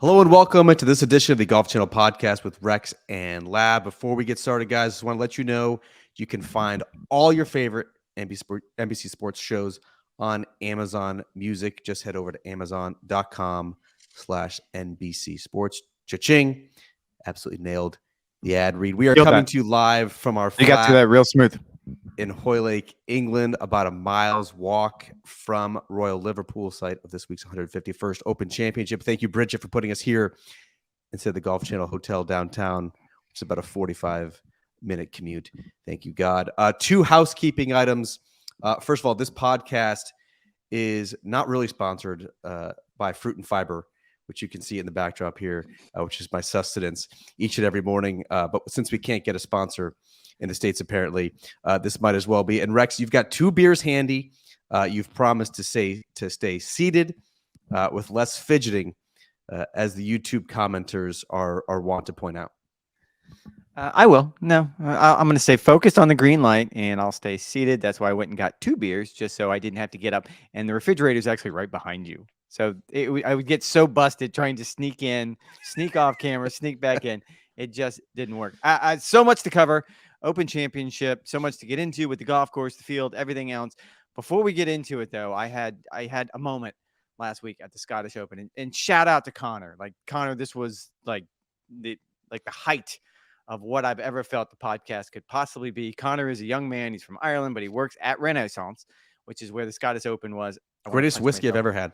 Hello and welcome to this edition of the Golf Channel podcast with Rex and Lav. Before we get started, guys, I just want to let you know you can find all your favorite NBC Sports shows on Amazon Music. Just head over to amazon.com/NBC Sports. Cha-ching. Absolutely nailed the ad read. We are Killed coming that. to you live from our You got through flat that real smooth. in Hoylake, England, about a mile's walk from Royal Liverpool, site of this week's 151st Open Championship. Thank you, Bridget, for putting us here instead of the Golf Channel Hotel downtown, which is about a 45-minute commute. Thank you, God. Two housekeeping items. First of all, this podcast is not really sponsored by Fruit and Fiber, which you can see in the backdrop here, which is my sustenance each and every morning. But since we can't get a sponsor in the States, apparently, this might as well be. And Rex, you've got two beers handy. You've promised to stay seated with less fidgeting, as the YouTube commenters are wont to point out. I will. No, I'm going to stay focused on the green light, and I'll stay seated. That's why I went and got two beers, just so I didn't have to get up. And the refrigerator is actually right behind you. So I would get so busted trying to sneak in, sneak off camera, sneak back in. It just didn't work. I so much to cover. Open Championship, so much to get into with the golf course, the field, everything else. Before we get into it, though, I had a moment last week at the Scottish Open, and shout out to Connor. Like Connor, this was like the height of what I've ever felt the podcast could possibly be. Connor is a young man. He's from Ireland, but he works at Renaissance, which is where the Scottish Open was. Greatest whiskey I've ever had.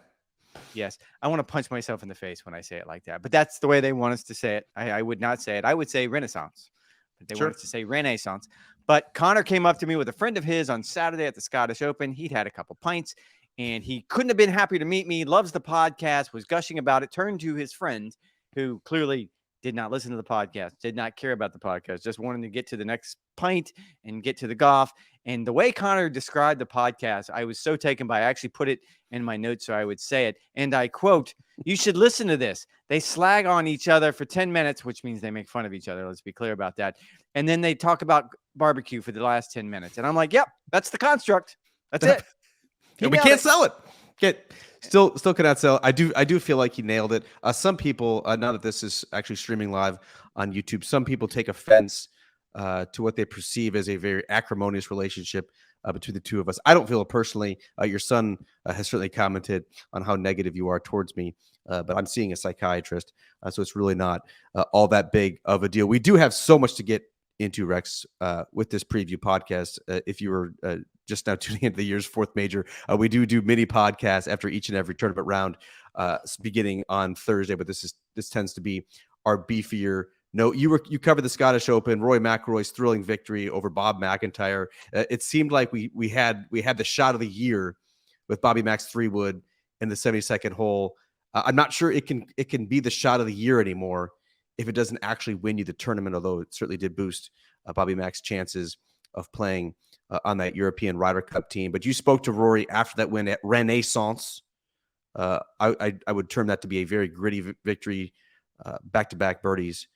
Yes. I want to punch myself in the face when I say it like that, but that's the way they want us to say it. I would not say it. I would say Renaissance, but they want us to say Renaissance. But Connor came up to me with a friend of his on Saturday at the Scottish Open. He'd had a couple pints, and he couldn't have been happier to meet me. Loves the podcast, was gushing about it, turned to his friend who clearly did not listen to the podcast, did not care about the podcast, just wanted to get to the next pint and get to the golf. And the way Connor described the podcast, I was so taken by. I actually put it in my notes so I would say it. And I quote, "You should listen to this. They slag on each other for 10 minutes, which means they make fun of each other. Let's be clear about that. And then they talk about barbecue for the last 10 minutes. And I'm like, yep, that's the construct. That's it. And we can't sell it. Still cannot sell. I do feel like he nailed it. Some people, now that this is actually streaming live on YouTube, some people take offense to what they perceive as a very acrimonious relationship between the two of us. I don't feel it personally. Your son has certainly commented on how negative you are towards me, but I'm seeing a psychiatrist, so it's really not all that big of a deal. We do have so much to get into, Rex, with this preview podcast. If you were just now tuning into the year's fourth major, we do mini podcasts after each and every tournament round, beginning on Thursday. But this tends to be our beefier. No, you covered the Scottish Open, Rory McIlroy's thrilling victory over Bob McIntyre. It seemed like we had the shot of the year with Bobby Mack's 3-wood in the 72nd hole. I'm not sure it can be the shot of the year anymore if it doesn't actually win you the tournament, although it certainly did boost Bobby Mack's chances of playing on that European Ryder Cup team. But you spoke to Rory after that win at Renaissance. I would term that to be a very gritty victory, back-to-back birdies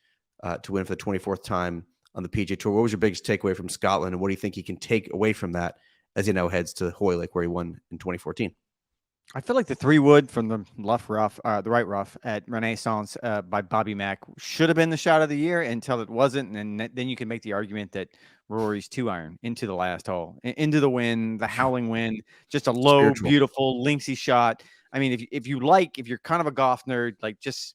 to win for the 24th time on the PGA Tour. What was your biggest takeaway from Scotland, and what do you think he can take away from that as he now heads to Hoylake, where he won in 2014? I feel like the 3-wood from the the right rough at Renaissance by Bobby Mack should have been the shot of the year until it wasn't. And then you can make the argument that Rory's 2-iron into the last hole, into the wind, the howling wind, just a low, beautiful, linksy shot. I mean, if you're kind of a golf nerd, like just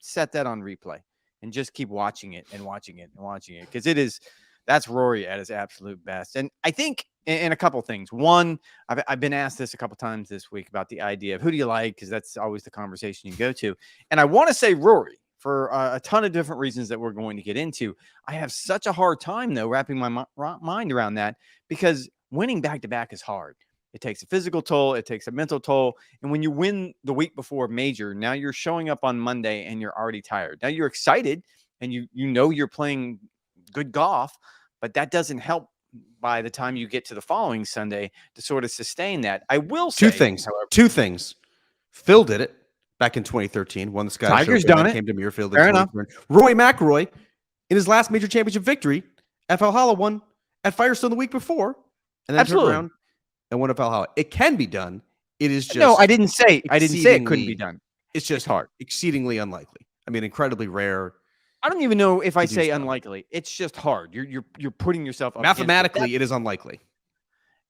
set that on replay and just keep watching it and watching it and watching it, because that's Rory at his absolute best. And I think in a couple things. One, I've been asked this a couple times this week about the idea of who do you like, because that's always the conversation you go to. And I want to say Rory for a ton of different reasons that we're going to get into. I have such a hard time, though, wrapping my mind around that, because winning back-to-back is hard. It takes a physical toll. It takes a mental toll. And when you win the week before a major, now you're showing up on Monday and you're already tired. Now you're excited and you know you're playing good golf, but that doesn't help by the time you get to the following Sunday to sort of sustain that. I will say two things. Phil did it back in 2013, won the Scottish Tiger's Open, done it. Came to Muirfield. Fair enough. Rory McIlroy, in his last major championship victory, at Valhalla, won at Firestone the week before, and then turned around and won at Valhalla. It can be done. It is just I didn't say it couldn't be done. It's just hard. exceedingly unlikely. I mean, incredibly rare. I don't even know if I to do say so. unlikely. It's just hard. You're putting yourself up against it. Mathematically, it is unlikely.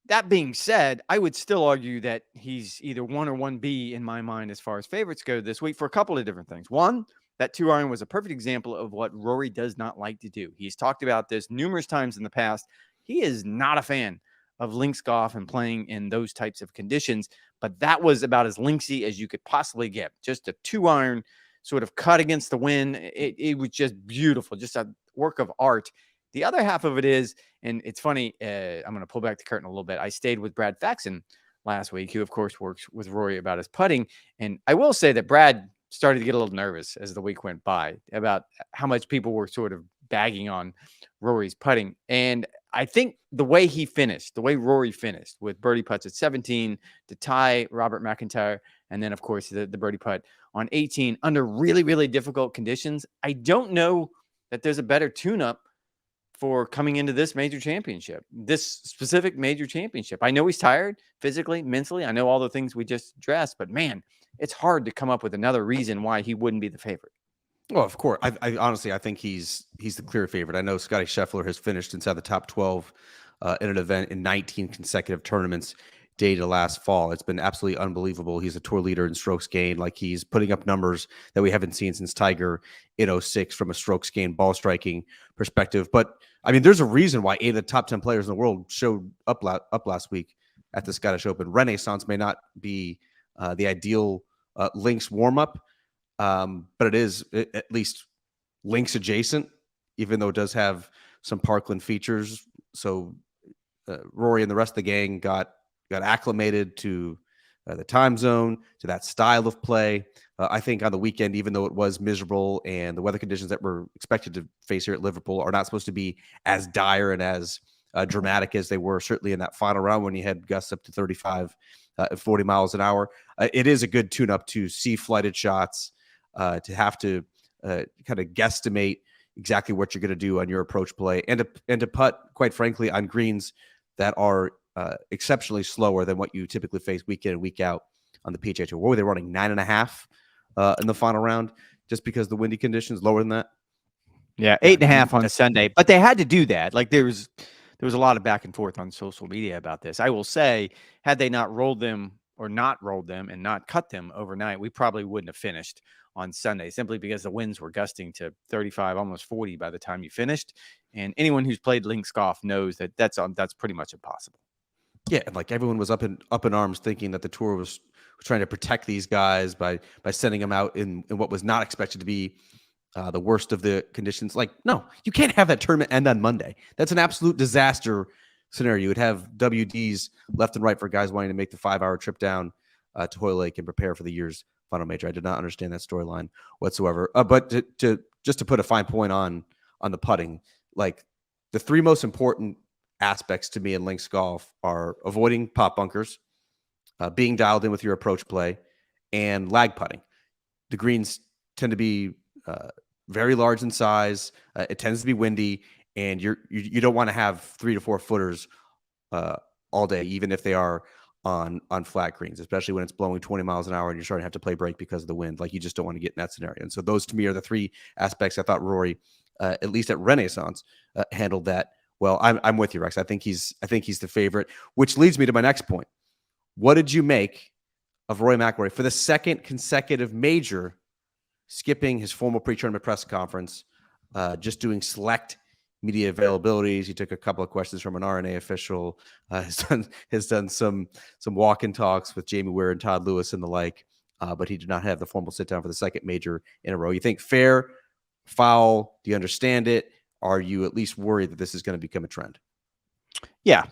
That being said, I would still argue that he's either 1 or 1B in my mind as far as favorites go this week for a couple of different things. One, that 2-iron was a perfect example of what Rory does not like to do. He's talked about this numerous times in the past. He is not a fan of links golf and playing in those types of conditions, but that was about as linksy as you could possibly get. Just a 2-iron sort of cut against the wind. It was just beautiful, just a work of art. The other half of it is, and it's funny, I'm going to pull back the curtain a little bit. I stayed with Brad Faxon last week, who, of course, works with Rory about his putting. And I will say that Brad started to get a little nervous as the week went by about how much people were sort of bagging on Rory's putting. And I think the way Rory finished with birdie putts at 17 to tie Robert McIntyre, and then, of course, the birdie putt on 18 under really, really difficult conditions, I don't know that there's a better tune-up for coming into this major championship, this specific major championship. I know he's tired physically, mentally. I know all the things we just addressed, but man, it's hard to come up with another reason why he wouldn't be the favorite. Well, of course. I honestly, I think he's the clear favorite. I know Scotty Scheffler has finished inside the top 12 in an event in 19 consecutive tournaments dated last fall. It's been absolutely unbelievable. He's a tour leader in strokes gained. Like, he's putting up numbers that we haven't seen since Tiger in 06 from a strokes gained ball striking perspective. But I mean, there's a reason why 8 of the top 10 players in the world showed up last week at the Scottish Open. Renaissance may not be the ideal links warm up, but it is at least links adjacent, even though it does have some Parkland features. So Rory and the rest of the gang got acclimated to the time zone, to that style of play. I think on the weekend, even though it was miserable and the weather conditions that we're expected to face here at Liverpool are not supposed to be as dire and as dramatic as they were certainly in that final round when you had gusts up to 35 at 40 miles an hour. It is a good tune-up to see flighted shots, to have to kind of guesstimate exactly what you're going to do on your approach play, and to putt, quite frankly, on greens that are exceptionally slower than what you typically face week in and week out on the PGA Tour. What were they running, 9.5 in the final round, just because the windy conditions lower than that? Yeah, 8.5 on Sunday, but they had to do that. Like, there was a lot of back and forth on social media about this. I will say, had they not rolled them and not cut them overnight, we probably wouldn't have finished on Sunday, simply because the winds were gusting to 35, almost 40 by the time you finished. And anyone who's played links golf knows that that's pretty much impossible. Yeah, and like, everyone was up in arms thinking that the tour was trying to protect these guys by sending them out in what was not expected to be the worst of the conditions. Like, no, you can't have that tournament end on Monday. That's an absolute disaster scenario. You would have WDs left and right for guys wanting to make the 5-hour trip down to Hoylake and prepare for the year's final major. I did not understand that storyline whatsoever. But to put a fine point on the putting, like, the 3 most important aspects to me in links golf are avoiding pop bunkers, being dialed in with your approach play, and lag putting. The greens tend to be very large in size. It tends to be windy, and you don't want to have 3 to 4 footers all day, even if they are on flat greens, especially when it's blowing 20 miles an hour and you're starting to have to play break because of the wind. Like, you just don't want to get in that scenario. And so those, to me, are the 3 aspects I thought Rory, at least at Renaissance, handled that well. I'm with you, Rex. I think he's the favorite, which leads me to my next point. What did you make of Rory McIlroy for the 2nd consecutive major, skipping his formal pre-tournament press conference, just doing select media availabilities? He took a couple of questions from an RNA official, has done some walk-in talks with Jamie Weir and Todd Lewis and the like, but he did not have the formal sit-down for the 2nd major in a row. You think fair, foul? Do you understand it? Are you at least worried that this is going to become a trend? Yeah,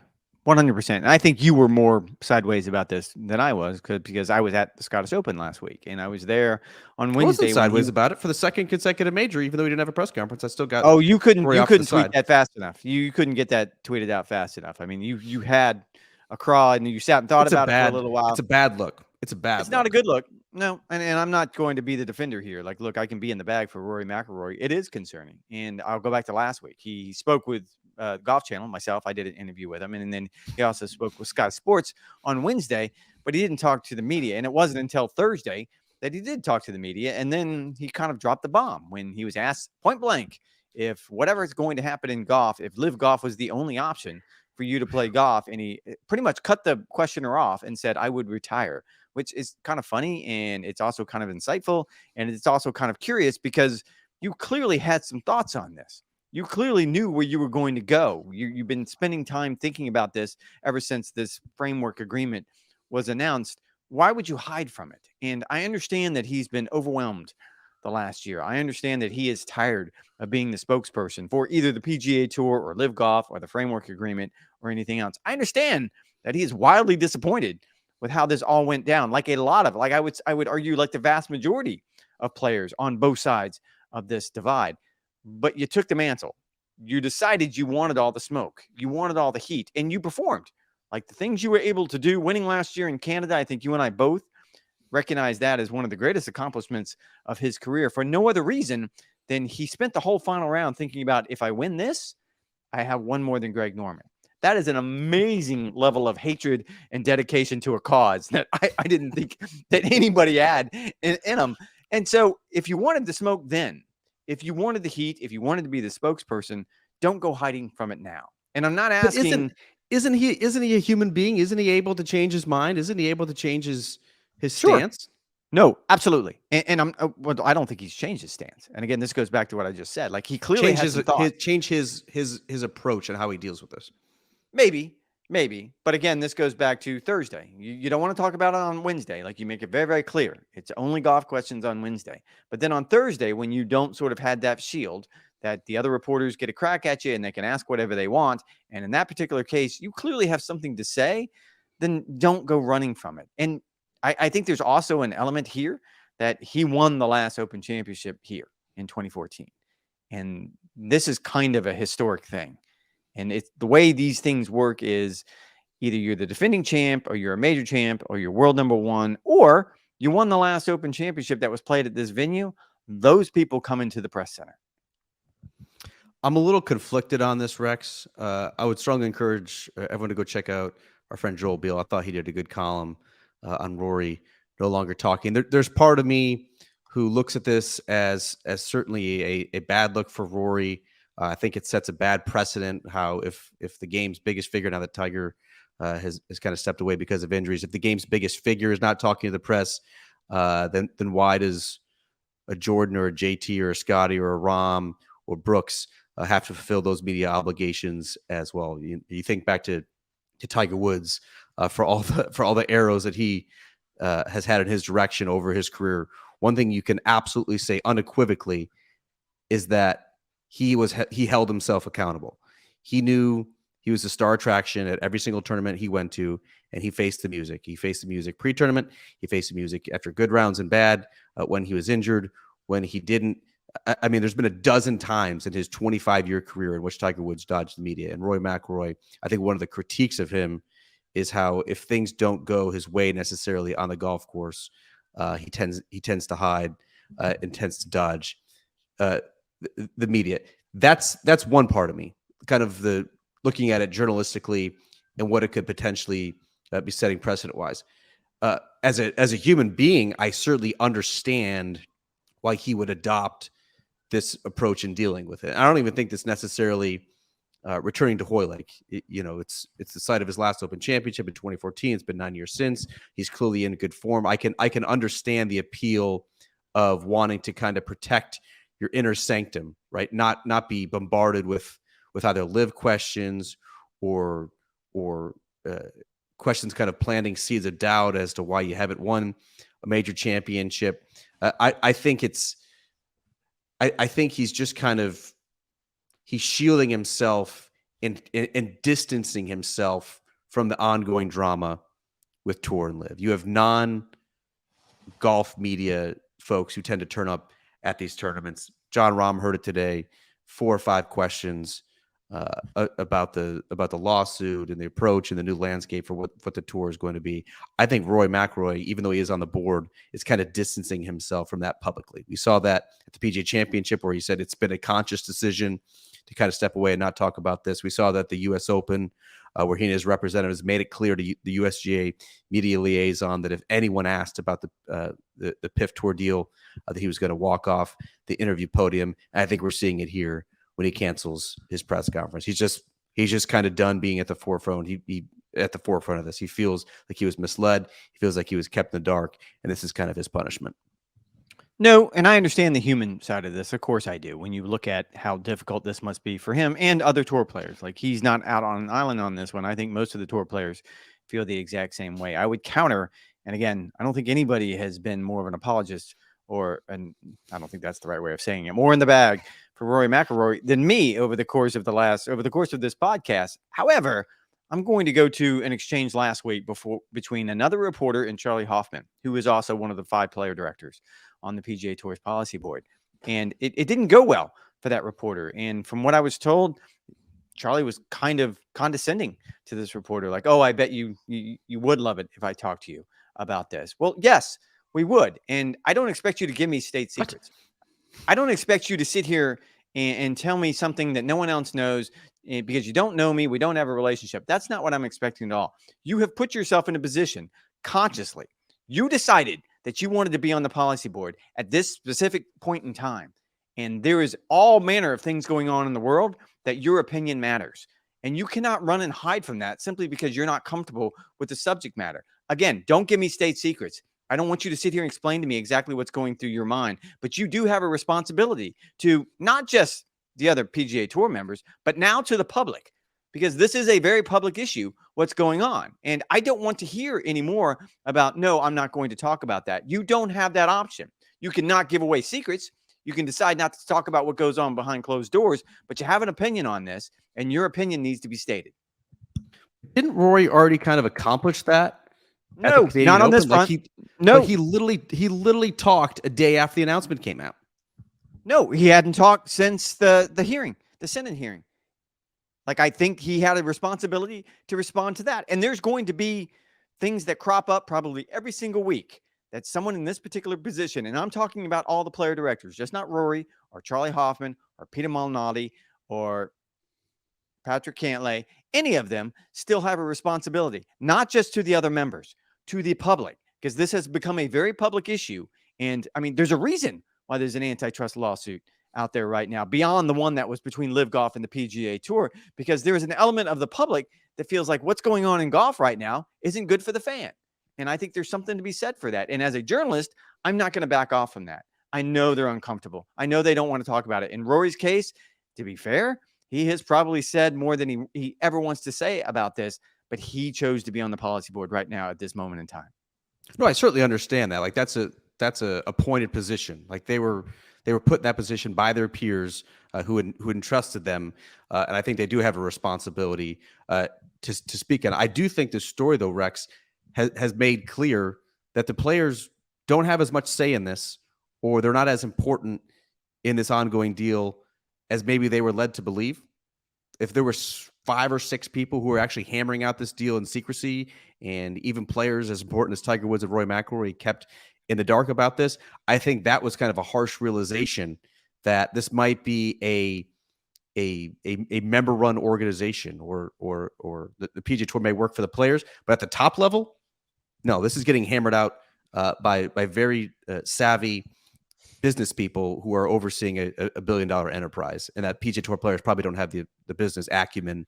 100%. And I think you were more sideways about this than I was, because I was at the Scottish Open last week, and I was there on Wednesday. I wasn't sideways about it for the 2nd consecutive major, even though we didn't have a press conference. I still got. Oh, you couldn't tweet that fast enough. You couldn't get that tweeted out fast enough. I mean, you had a crawl and you sat and thought about it for a little while. It's a bad look. It's not a good look. No, and I'm not going to be the defender here. Like, look, I can be in the bag for Rory McIlroy. It is concerning, and I'll go back to last week. He spoke with Golf Channel, myself. I did an interview with him, and then he also spoke with Sky Sports on Wednesday, but he didn't talk to the media. And it wasn't until Thursday that he did talk to the media, and then he kind of dropped the bomb when he was asked point blank if whatever is going to happen in golf, if live golf was the only option for you to play golf, and he pretty much cut the questioner off and said, "I would retire," which is kind of funny, and it's also kind of insightful, and it's also kind of curious because you clearly had some thoughts on this. You clearly knew where you were going to go. You've been spending time thinking about this ever since this framework agreement was announced. Why would you hide from it? And I understand that he's been overwhelmed the last year. I understand that he is tired of being the spokesperson for either the PGA Tour or Live Golf or the framework agreement or anything else. I understand that he is wildly disappointed with how this all went down. Like a lot of, like I would argue, like the vast majority of players on both sides of this divide. But you took the mantle. You decided you wanted all the smoke. You wanted all the heat, and you performed. Like the things you were able to do winning last year in Canada, I think you and I both recognize that as one of the greatest accomplishments of his career for no other reason than he spent the whole final round thinking about, if I win this, I have one more than Greg Norman. That is an amazing level of hatred and dedication to a cause that I didn't think that anybody had in him. And so if you wanted the smoke then, if you wanted the heat, if you wanted to be the spokesperson, don't go hiding from it now. And I'm not asking... Isn't he a human being? Isn't he able to change his mind? Isn't he able to change his Sure. stance? No, absolutely. And I don't think he's changed his stance. And again, this goes back to what I just said. Like he clearly change his approach and how he deals with this. Maybe. But again, this goes back to Thursday. You don't want to talk about it on Wednesday. Like you make it very, very clear. It's only golf questions on Wednesday. But then on Thursday, when you don't sort of had that shield that the other reporters get a crack at you and they can ask whatever they want, and in that particular case, you clearly have something to say, then don't go running from it. And I think there's also an element here that he won the last Open Championship here in 2014. And this is kind of a historic thing. And it's the way these things work is either you're the defending champ or you're a major champ or you're world number one, or you won the last Open Championship that was played at this venue. Those people come into the press center. I'm a little conflicted on this, Rex. I would strongly encourage everyone to go check out our friend Joel Beal. I thought he did a good column on Rory no longer talking. There's part of me who looks at this as certainly a bad look for Rory. I think it sets a bad precedent. How if the game's biggest figure, now that Tiger has kind of stepped away because of injuries, if the game's biggest figure is not talking to the press, then why does a Jordan or a JT or a Scotty or a Rahm or Brooks have to fulfill those media obligations as well? You think back to Tiger Woods for all the arrows that he has had in his direction over his career. One thing you can absolutely say unequivocally is that he held himself accountable. He knew he was a star attraction at every single tournament he went to, and he faced the music. He faced the music pre-tournament. He faced the music after good rounds and bad, when he was injured, when he didn't. I mean, there's been a dozen times in his 25-year career in which Tiger Woods dodged the media. And Rory McIlroy, I think one of the critiques of him is how if things don't go his way necessarily on the golf course, he tends to hide and tends to dodge the media. That's one part of me, kind of the looking at it journalistically and what it could potentially be setting precedent-wise. As a human being, I certainly understand why he would adopt this approach in dealing with it. I don't even think this necessarily returning to Hoylake. It's the site of his last Open Championship in 2014. It's been 9 years since. He's clearly in good form. I can understand the appeal of wanting to kind of protect your inner sanctum, right? Not be bombarded with either live questions or questions kind of planting seeds of doubt as to why you haven't won a major championship. I think he's just kind of he's shielding himself and distancing himself from the ongoing drama with Tour and Live. You have non-golf media folks who tend to turn up at these tournaments. Jon Rahm heard it today, 4 or 5 questions about the lawsuit and the approach and the new landscape for what the tour is going to be. I think Rory McIlroy, even though he is on the board, is kind of distancing himself from that publicly. We saw that at the PGA Championship where he said it's been a conscious decision to kind of step away and not talk about this. We saw that the U.S. Open, where he and his representatives made it clear to the USGA media liaison that if anyone asked about the PIF Tour deal, that he was going to walk off the interview podium. And I think we're seeing it here when he cancels his press conference. He's just kind of done being at the forefront. He at the forefront of this. He feels like he was misled. He feels like he was kept in the dark, and this is kind of his punishment. No, and I understand the human side of this. Of course I do. When you look at how difficult this must be for him and other tour players, like he's not out on an island on this one. I think most of the tour players feel the exact same way. I would counter, and again, I don't think anybody has been more of an apologist and I don't think that's the right way of saying it, more in the bag for Rory McIlroy than me over the course of this podcast. However, I'm going to go to an exchange last week between another reporter and Charlie Hoffman, who is also one of the 5 player directors on the PGA Tour's policy board. And it didn't go well for that reporter. And from what I was told, Charlie was kind of condescending to this reporter, like, oh, I bet you would love it if I talked to you about this. Well, yes, we would. And I don't expect you to give me state secrets. I don't expect you to sit here and tell me something that no one else knows because you don't know me. We don't have a relationship. That's not what I'm expecting at all. You have put yourself in a position consciously. You decided that you wanted to be on the policy board at this specific point in time. And there is all manner of things going on in the world that your opinion matters. And you cannot run and hide from that simply because you're not comfortable with the subject matter. Again, don't give me state secrets. I don't want you to sit here and explain to me exactly what's going through your mind, but you do have a responsibility to not just the other PGA Tour members, but now to the public, because this is a very public issue, what's going on. And I don't want to hear anymore about, no, I'm not going to talk about that. You don't have that option. You cannot give away secrets. You can decide not to talk about what goes on behind closed doors, but you have an opinion on this, and your opinion needs to be stated. Didn't Rory already kind of accomplish that? No, not on this front. He literally talked a day after the announcement came out. No, he hadn't talked since the hearing, the Senate hearing. Like, I think he had a responsibility to respond to that. And there's going to be things that crop up probably every single week that someone in this particular position, and I'm talking about all the player directors, just not Rory or Charlie Hoffman or Peter Malnati or Patrick Cantlay, any of them still have a responsibility, not just to the other members, to the public, because this has become a very public issue. And I mean, there's a reason why there's an antitrust lawsuit out there right now, beyond the one that was between Live Golf and the PGA Tour, because there is an element of the public that feels like what's going on in golf right now isn't good for the fan. And I think there's something to be said for that. And as a journalist, I'm not going to back off from that. I know they're uncomfortable. I know they don't want to talk about it. In Rory's case, to be fair, he has probably said more than he ever wants to say about this, but he chose to be on the policy board right now at this moment in time. No, I certainly understand that. Like, that's a appointed position. Like, they were put in that position by their peers who entrusted them, and I think they do have a responsibility to speak. And I do think this story, though, Rex, has made clear that the players don't have as much say in this, or they're not as important in this ongoing deal as maybe they were led to believe. If there were 5 or 6 people who were actually hammering out this deal in secrecy, and even players as important as Tiger Woods and Rory McIlroy kept in the dark about this, I think that was kind of a harsh realization that this might be a member-run organization, or the PGA Tour may work for the players, but at the top level, no, this is getting hammered out by very savvy business people who are overseeing a $1 billion enterprise, and that PGA Tour players probably don't have the business acumen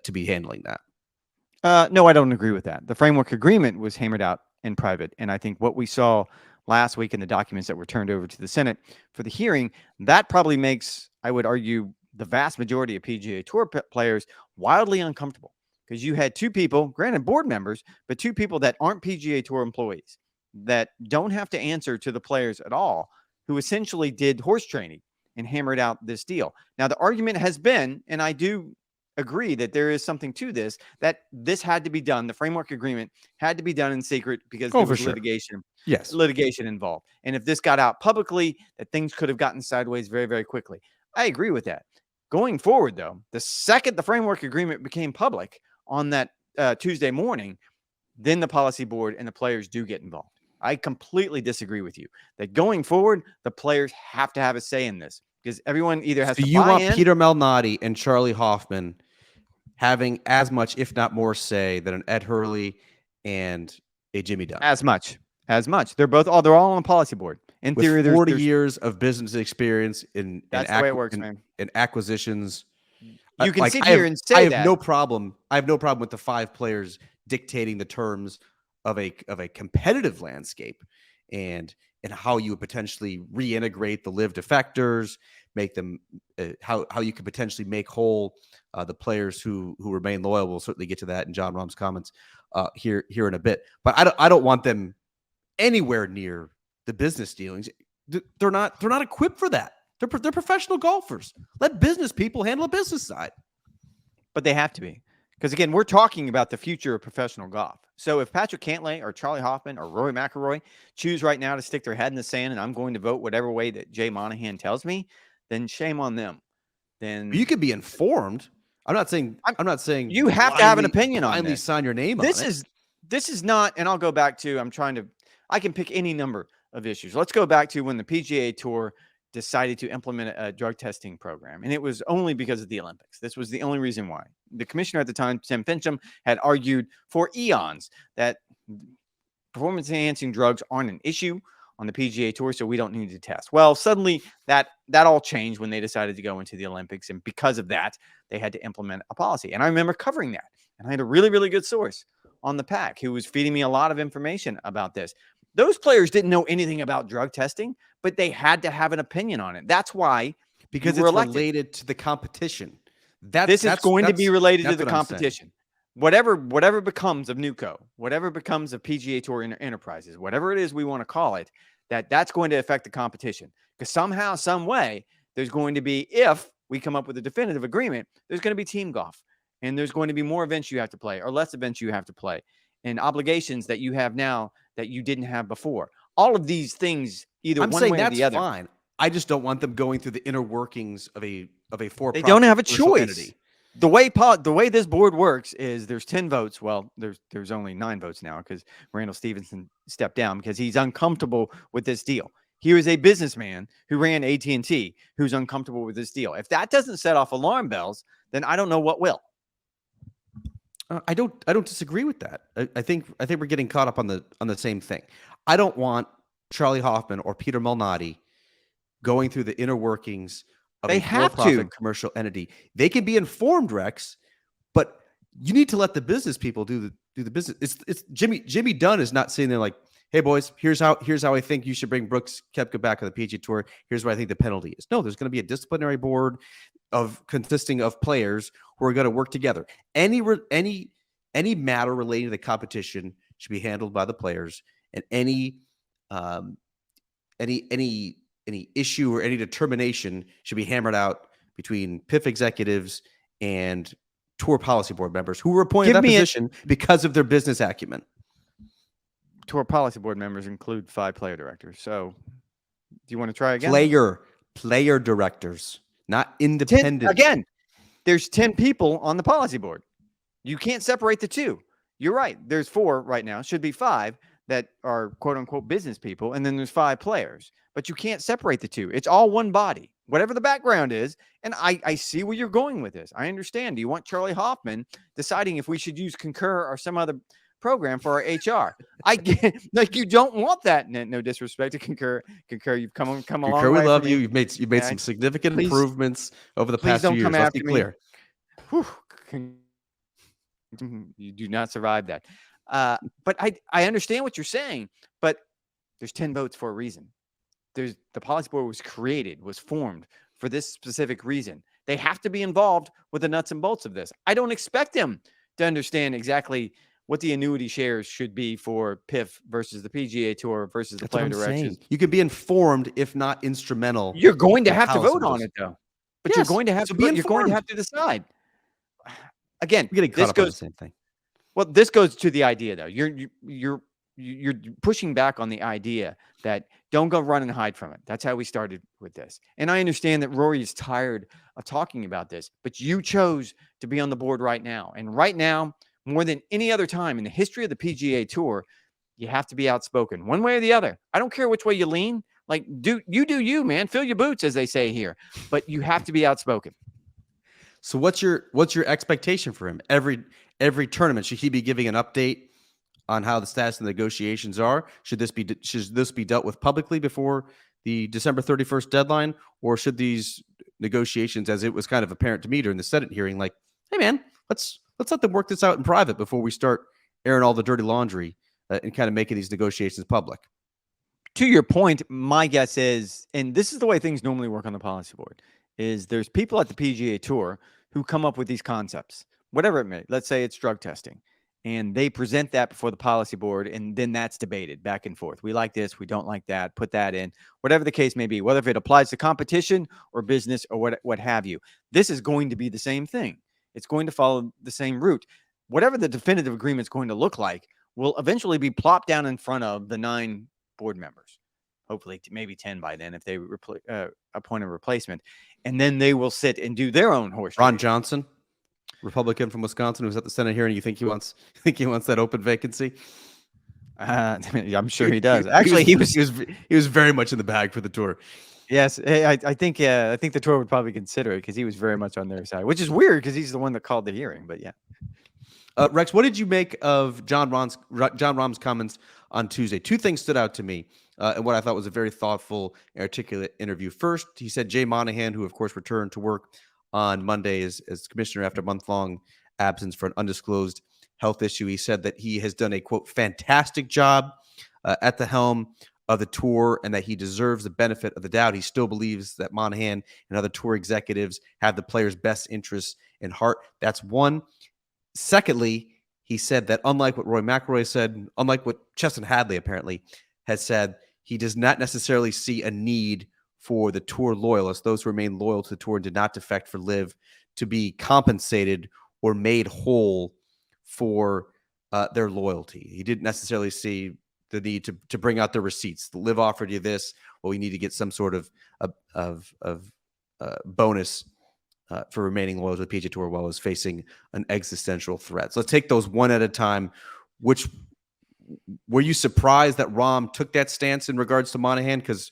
to be handling that. No, I don't agree with that. The framework agreement was hammered out in private, and I think what we saw last week in the documents that were turned over to the Senate for the hearing, that probably makes, I would argue, the vast majority of PGA Tour players wildly uncomfortable, because you had 2 people, granted board members, but 2 people that aren't PGA Tour employees that don't have to answer to the players at all, who essentially did horse training and hammered out this deal. Now, the argument has been, and I do agree that there is something to this, that this had to be done. The framework agreement had to be done in secret because there was litigation. Yes, litigation involved. And if this got out publicly, that things could have gotten sideways very, very quickly. I agree with that. Going forward, though, the second the framework agreement became public on that Tuesday morning, then the policy board and the players do get involved. I completely disagree with you that going forward, the players have to have a say in this. because everyone either has So to you buy want in. Peter Malnati and Charlie Hoffman having as much, if not more, say than an Ed Hurley and a Jimmy Dunn. As much. They're all on the policy board. In With theory, 40 there's years of business experience in that's the way it works, man. acquisitions. You can Like, sit here and say I have that. no problem. I have no problem with the 5 players dictating the terms of a competitive landscape, and how you would potentially reintegrate the live defectors, make them how you could potentially make whole the players who remain loyal. We'll certainly get to that in Jon Rahm's comments here in a bit. But I don't want them anywhere near the business dealings. They're not equipped for that. They're professional golfers. Let business people handle the business side. But they have to be. Because, again, we're talking about the future of professional golf. So if Patrick Cantlay or Charlie Hoffman or Rory McIlroy choose right now to stick their head in the sand and I'm going to vote whatever way that Jay Monahan tells me, then shame on them. Then you could be informed. I'm not saying you have to have an opinion on blindly this. sign your name on it. This is not, and I'll go back to, I can pick any number of issues. Let's go back to when the PGA Tour decided to implement a drug testing program. And it was only because of the Olympics. This was the only reason why. The commissioner at the time, Tim Fincham, had argued for eons that performance-enhancing drugs aren't an issue on the PGA Tour, so we don't need to test. Well, suddenly that all changed when they decided to go into the Olympics. And because of that, they had to implement a policy. And I remember covering that. And I had a really, really good source on the pack who was feeding me a lot of information about this. Those players didn't know anything about drug testing, but they had to have an opinion on it. That's why, because it's related to the competition. This is going to be related to the competition. Whatever becomes of NUCO, whatever becomes of PGA Tour Enterprises, whatever it is we want to call it, that's going to affect the competition. Because somehow, some way, there's going to be, if we come up with a definitive agreement, there's going to be team golf. And there's going to be more events you have to play or less events you have to play and obligations that you have now that you didn't have before. All of these things, either one way or the other. Fine. I just don't want them going through the inner workings of a for-profit. They don't have a choice. Entity. The way this board works is there's 10 votes. Well, there's only 9 votes now because Randall Stevenson stepped down because he's uncomfortable with this deal. Here is a businessman who ran AT&T who's uncomfortable with this deal. If that doesn't set off alarm bells, then I don't know what will. I don't disagree with that. I think we're getting caught up on the same thing. I don't want Charlie Hoffman or Peter Malnati going through the inner workings of a for-profit commercial entity. They can be informed, Rex, but you need to let the business people do the business. It's Jimmy Dunn is not sitting there like, hey boys, here's how I think you should bring Brooks Koepka back on the PGA Tour. Here's what I think the penalty is. No, there's going to be a disciplinary board consisting of players who are going to work together. Any matter relating to the competition should be handled by the players, and any issue or any determination should be hammered out between PIF executives and tour policy board members who were appointed to that position because of their business acumen. Tour policy board members include 5 player directors. So do you want to try again? Player directors, not independent. Again, there's 10 people on the policy board. You can't separate the two. You're right. There's 4 right now. Should be 5 that are quote unquote business people. And then there's 5 players, but you can't separate the two. It's all one body, whatever the background is. And I see where you're going with this. I understand. Do you want Charlie Hoffman deciding if we should use Concur or some other program for our HR? I get, like, you don't want that. No disrespect to Concur. You've come a long way. We love you. You've made some significant improvements over the past 2 years. Let's be clear. You do not survive that. But I understand what you're saying, but there's 10 votes for a reason. The policy board was formed for this specific reason. They have to be involved with the nuts and bolts of this. I don't expect them to understand exactly what the annuity shares should be for PIF versus the PGA Tour versus the player directions. You can be informed, if not instrumental. You're going to have to vote on it, though. But yes, you're going to have to decide. Again, we're getting caught up on the same thing. Well, this goes to the idea, though. You're pushing back on the idea that don't go run and hide from it. That's how we started with this. And I understand that Rory is tired of talking about this, but you chose to be on the board right now. And right now, more than any other time in the history of the PGA Tour, you have to be outspoken one way or the other. I don't care which way you lean. Like, do you, man. Fill your boots, as they say here. But you have to be outspoken. So what's your expectation for him? Every tournament, should he be giving an update on how the status of the negotiations are? Should this be dealt with publicly before the December 31st deadline, or should these negotiations, as it was kind of apparent to me during the Senate hearing, like, hey man, let's let them work this out in private before we start airing all the dirty laundry and kind of making these negotiations public? To your point, my guess is, and this is the way things normally work on the policy board, is there's people at the PGA Tour who come up with these concepts, whatever it may. Let's say it's drug testing, and they present that before the policy board, and then that's debated back and forth. We like this, we don't like that, put that in, whatever the case may be, whether if it applies to competition or business or what have you. This is going to be the same thing. It's going to follow the same route. Whatever the definitive agreement is going to look like will eventually be plopped down in front of the 9 board members, hopefully maybe 10 by then if they appoint a replacement, and then they will sit and do their own horse Ron race. Johnson, Republican from Wisconsin, who's at the Senate hearing. You think he wants that open vacancy? I'm sure he does. Actually, he was very much in the bag for the tour. Yes, I think the tour would probably consider it because he was very much on their side, which is weird because he's the one that called the hearing. But yeah. Rex, what did you make of Jon Rahm's comments on Tuesday? 2 things stood out to me, and what I thought was a very thoughtful and articulate interview. First, he said Jay Monahan, who of course returned to work on Monday as commissioner after a month-long absence for an undisclosed health issue, he said that he has done a, quote, fantastic job at the helm of the tour and that he deserves the benefit of the doubt. He still believes that Monahan and other tour executives have the players' best interests in heart. That's one. Secondly, he said that unlike what Rory McIlroy said, unlike what Chesson Hadley apparently has said, he does not necessarily see a need for the tour loyalists, those who remain loyal to the tour and did not defect for LIV, to be compensated or made whole for their loyalty. He didn't necessarily see the need to bring out the receipts. The LIV offered you this, well, we need to get some sort of bonus for remaining loyal to the PGA Tour while is facing an existential threat. So let's take those one at a time. Which were you surprised that Rahm took that stance in regards to Monahan? Because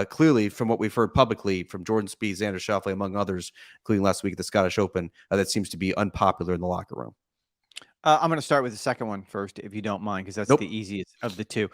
clearly, from what we've heard publicly from Jordan Spieth, Xander Schauffele, among others, including last week at the Scottish Open, that seems to be unpopular in the locker room. I'm going to start with the second one first, if you don't mind, because that's the easiest of the two.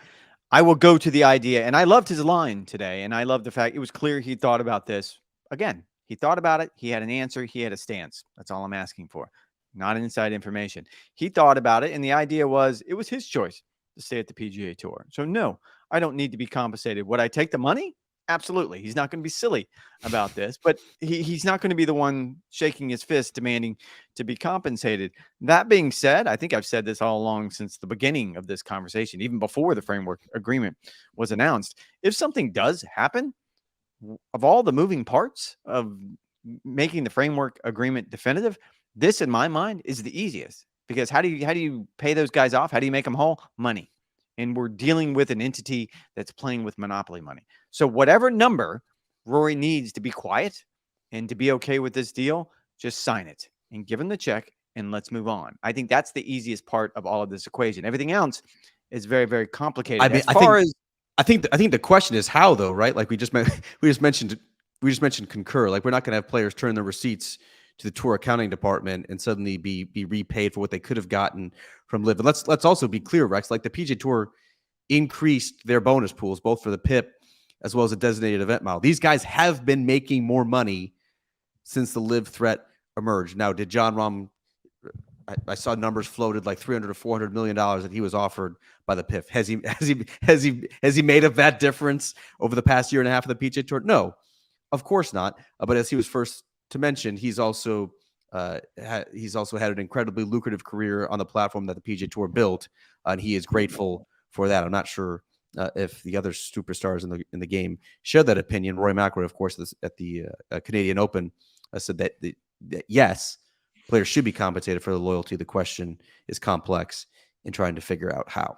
I will go to the idea, and I loved his line today, and I love the fact it was clear he thought about this. Again, he thought about it. He had an answer. He had a stance. That's all I'm asking for. Not inside information. He thought about it, and the idea was it was his choice to stay at the PGA Tour. So, no, I don't need to be compensated. Would I take the money? Absolutely. He's not going to be silly about this, but he's not going to be the one shaking his fist demanding to be compensated. That being said, I think I've said this all along since the beginning of this conversation, even before the framework agreement was announced. If something does happen, of all the moving parts of making the framework agreement definitive, this in my mind is the easiest, because how do you pay those guys off? How do you make them whole? Money. And we're dealing with an entity that's playing with monopoly money. So whatever number Rory needs to be quiet and to be okay with this deal, just sign it and give him the check and let's move on. I think that's the easiest part of all of this equation. Everything else is very, very complicated. I mean, I think the question is how, though, right? Like we just mentioned concur. Like, we're not going to have players turn their receipts to the tour accounting department and suddenly be repaid for what they could have gotten from LIV. And let's also be clear, Rex, like the PGA Tour increased their bonus pools, both for the PIP as well as a designated event mile. These guys have been making more money since the LIV threat emerged. Now, did Jon Rahm, I saw numbers floated like $300 to $400 million that he was offered by the PIF. Has he made up that difference over the past year and a half of the PGA Tour? No, of course not. But as he was first to mention, he's also had an incredibly lucrative career on the platform that the PGA Tour built, and he is grateful for that. I'm not sure if the other superstars in the game share that opinion. Rory McIlroy, of course, at the Canadian Open, said that yes, players should be compensated for the loyalty. The question is complex in trying to figure out how.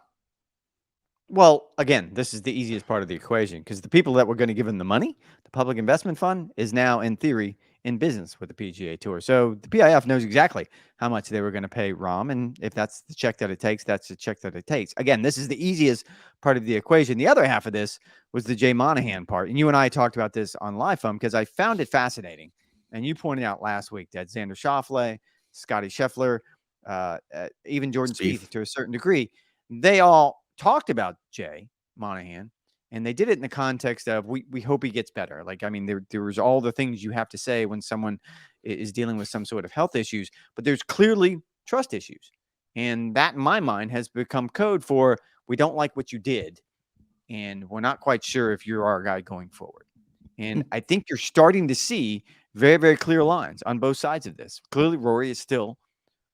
Well, again, this is the easiest part of the equation, because the people that were going to give him the money, the public investment fund, is now in theory in business with the PGA Tour. So the PIF knows exactly how much they were going to pay Rahm. And if that's the check that it takes, that's the check that it takes. Again, this is the easiest part of the equation. The other half of this was the Jay Monahan part. And you and I talked about this on Live Phone because I found it fascinating. And you pointed out last week that Xander Schauffele, Scotty Scheffler, even Jordan Spieth to a certain degree, they all talked about Jay Monahan. And they did it in the context of we hope he gets better. Like, I mean, there was all the things you have to say when someone is dealing with some sort of health issues, but there's clearly trust issues. And that, in my mind, has become code for we don't like what you did. And we're not quite sure if you're our guy going forward. And I think you're starting to see very, very clear lines on both sides of this. Clearly, Rory is still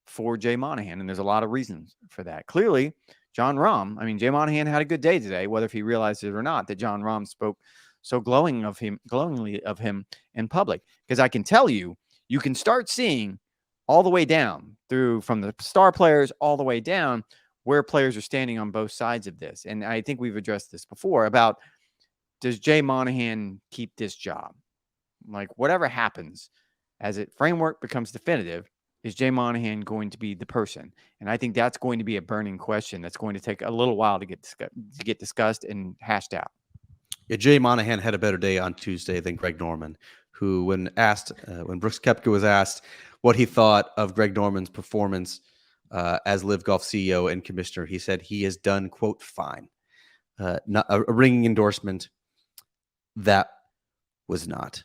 for Jay Monahan, and there's a lot of reasons for that. Clearly, Jon Rahm, I mean, Jay Monahan had a good day today, whether if he realized it or not, that Jon Rahm spoke so glowingly of him in public. Because I can tell you, you can start seeing all the way down through from the star players all the way down where players are standing on both sides of this. And I think we've addressed this before about, does Jay Monahan keep this job? Like, whatever happens as it framework becomes definitive, is Jay Monahan going to be the person? And I think that's going to be a burning question that's going to take a little while to get discussed and hashed out. Yeah, Jay Monahan had a better day on Tuesday than Greg Norman, who, when Brooks Koepka was asked what he thought of Greg Norman's performance as Live Golf CEO and commissioner, he said he has done, quote, fine. Not a ringing endorsement. That was not.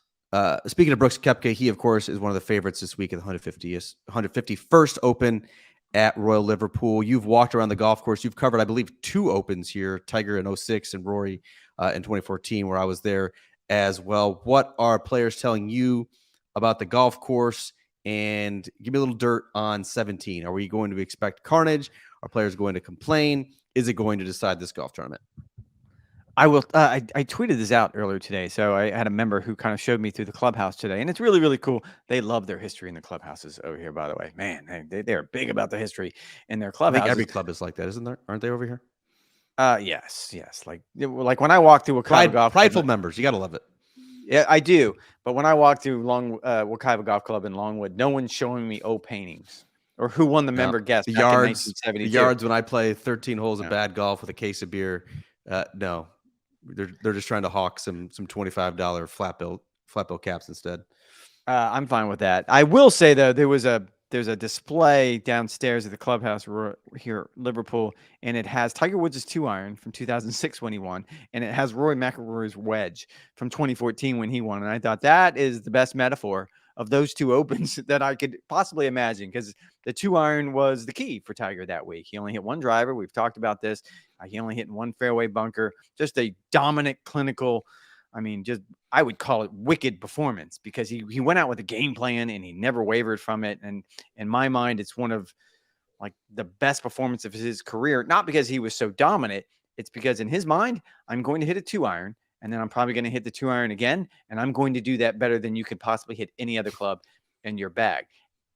Speaking of Brooks Koepka, he, of course, is one of the favorites this week at the 151st Open at Royal Liverpool. You've walked around the golf course. You've covered, I believe, 2 Opens here, Tiger in 06 and Rory in 2014, where I was there as well. What are players telling you about the golf course? And give me a little dirt on 17. Are we going to expect carnage? Are players going to complain? Is it going to decide this golf tournament? I will. I tweeted this out earlier today. So I had a member who kind of showed me through the clubhouse today, and it's really, really cool. They love their history in the clubhouses over here, by the way. Man, they're big about the history in their I clubhouses. think every club is like that, isn't there? Aren't they over here? Yes. Like when I walk through Wekiva prideful members, you got to love it. Yeah, I do. But when I walk through Wekiva Golf Club in Longwood, no one's showing me O paintings or who won the member guest. The yards when I play 13 holes of bad golf with a case of beer. No. They're just trying to hawk some $25 flat bill caps instead. I'm fine with that. I will say though, there's a display downstairs at the clubhouse here at Liverpool, and it has Tiger Woods' 2-iron from 2006 when he won, and it has Rory McIlroy's wedge from 2014 when he won. And I thought that is the best metaphor of those 2 Opens that I could possibly imagine, because the 2-iron was the key for Tiger that week. He only hit 1 driver. We've talked about this. He only hit 1 fairway bunker. Just a dominant, clinical, I would call it wicked performance, because he went out with a game plan and he never wavered from it. And in my mind, it's one of like the best performance of his career, not because he was so dominant. It's because in his mind, I'm going to hit a 2-iron, and then I'm probably going to hit the 2-iron again. And I'm going to do that better than you could possibly hit any other club in your bag.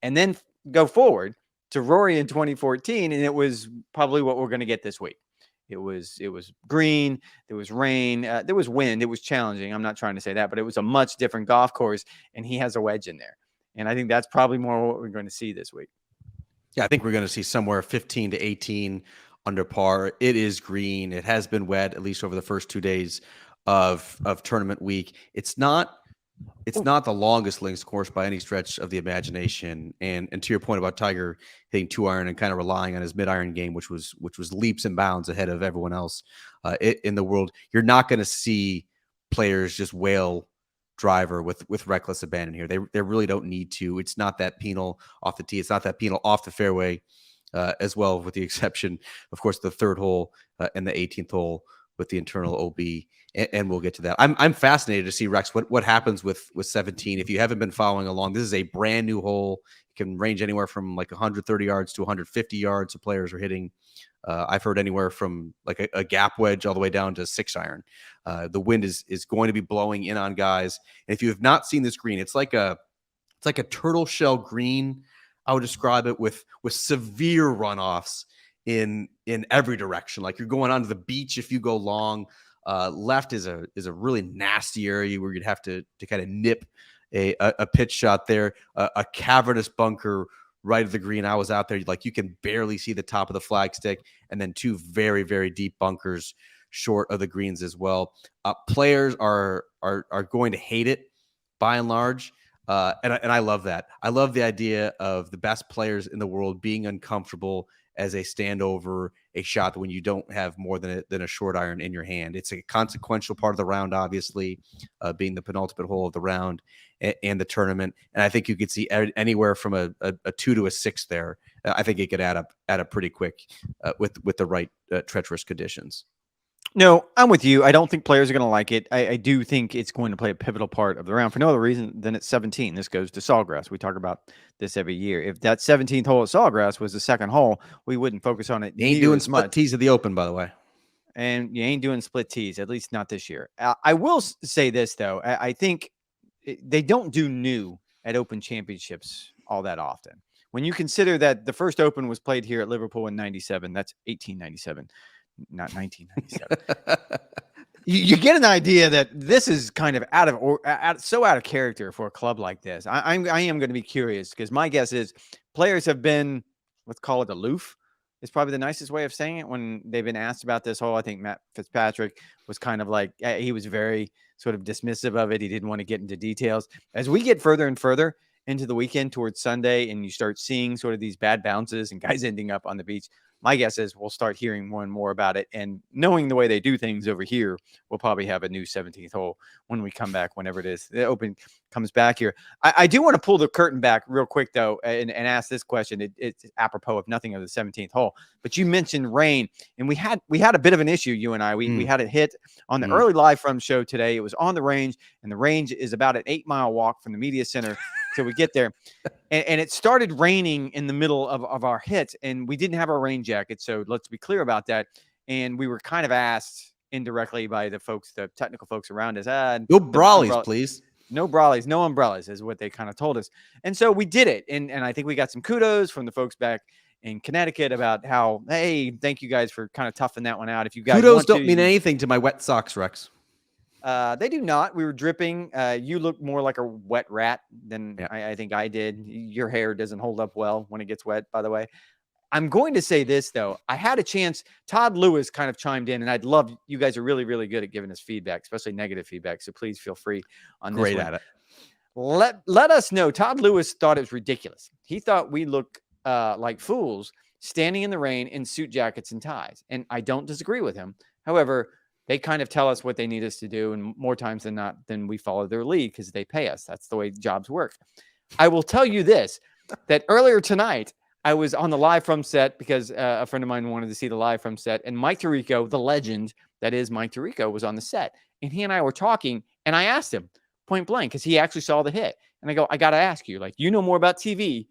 And then go forward to Rory in 2014. And it was probably what we're going to get this week. It was green. There was rain. There was wind. It was challenging. I'm not trying to say that, but it was a much different golf course, and he has a wedge in there. And I think that's probably more what we're going to see this week. Yeah, I think we're going to see somewhere 15 to 18 under par. It is green. It has been wet, at least over the first 2 days of tournament week. It's not the longest links course by any stretch of the imagination. And to your point about Tiger hitting 2-iron and kind of relying on his mid-iron game, which was leaps and bounds ahead of everyone else in the world, you're not going to see players just wail driver with reckless abandon here. They really don't need to. It's not that penal off the tee. It's not that penal off the fairway as well, with the exception, of course, the 3rd hole and the 18th hole with the internal OB, and we'll get to that. I'm fascinated to see, Rex, what happens with 17. If you haven't been following along, this is a brand new hole. It can range anywhere from like 130 yards to 150 yards. So players are hitting. I've heard anywhere from like a gap wedge all the way down to 6-iron. The wind is going to be blowing in on guys. And if you have not seen this green, it's like a turtle shell green. I would describe it with severe runoffs in every direction. Like you're going onto the beach if you go long. Left is a really nasty area where you'd have to kind of nip a pitch shot there, a cavernous bunker right of the green. I was out there, like you can barely see the top of the flagstick, and then 2 very, very deep bunkers short of the greens as well. Players are going to hate it by and large. And I love that. I love the idea of the best players in the world being uncomfortable as they stand over a shot when you don't have more than a short iron in your hand. It's a consequential part of the round, obviously, being the penultimate hole of the round and the tournament. And I think you could see anywhere from a 2 to a 6 there. I think it could add up pretty quick with the right treacherous conditions. No, I'm with you. I don't think players are going to like it. I do think it's going to play a pivotal part of the round for no other reason than it's 17. This goes to Sawgrass. We talk about this every year. If that 17th hole at Sawgrass was the second hole, we wouldn't focus on it. You ain't doing split tees of the Open, by the way. And you ain't doing split tees, at least not this year. I will say this, though. I think they don't do new at Open Championships all that often. When you consider that the first Open was played here at Liverpool in 97, that's 1897. Not 1997. you get an idea that this is kind of out of character for a club like this. I am going to be curious because my guess is players have been, let's call it aloof. Is probably the nicest way of saying it when they've been asked about this whole. I think Matt Fitzpatrick was kind of like, he was very sort of dismissive of it. He didn't want to get into details. As we get further and further into the weekend towards Sunday and you start seeing sort of these bad bounces and guys ending up on the beach, my guess is we'll start hearing more and more about it. And knowing the way they do things over here, we'll probably have a new 17th hole when we come back, whenever it is the Open comes back here. I do want to pull the curtain back real quick, though, and ask this question. It's apropos of nothing of the 17th hole. But you mentioned rain, and we had a bit of an issue, you and I. We had it hit on the early live from show today. It was on the range, and the range is about an 8-mile walk from the media center till we get there. And it started raining in the middle of our hit, and we didn't have our rain jacket. So let's be clear about that. And we were kind of asked indirectly by the technical folks around us, no brollies, please. No brollies, no umbrellas is what they kind of told us. And so we did it. And I think we got some kudos from the folks back in Connecticut about how, hey, thank you guys for kind of toughing that one out. If you guys kudos don't mean anything to my wet socks, Rex. They do not. We were dripping. You look more like a wet rat than I think I did. Your hair doesn't hold up well when it gets wet, by the way. I'm going to say this, though. I had a chance. Todd Lewis kind of chimed in, and I'd love, you guys are really, really good at giving us feedback, especially negative feedback. So please feel free on this. Great at it. Let us know. Todd Lewis thought it was ridiculous. He thought we look like fools standing in the rain in suit jackets and ties. And I don't disagree with him. However, they kind of tell us what they need us to do. And more times than not, then we follow their lead because they pay us. That's the way jobs work. I will tell you this, that earlier tonight, I was on the live from set because a friend of mine wanted to see the live from set. And Mike Tirico, the legend that is Mike Tirico, was on the set. And he and I were talking. And I asked him point blank because he actually saw the hit. And I go, I got to ask you, like, you know more about TV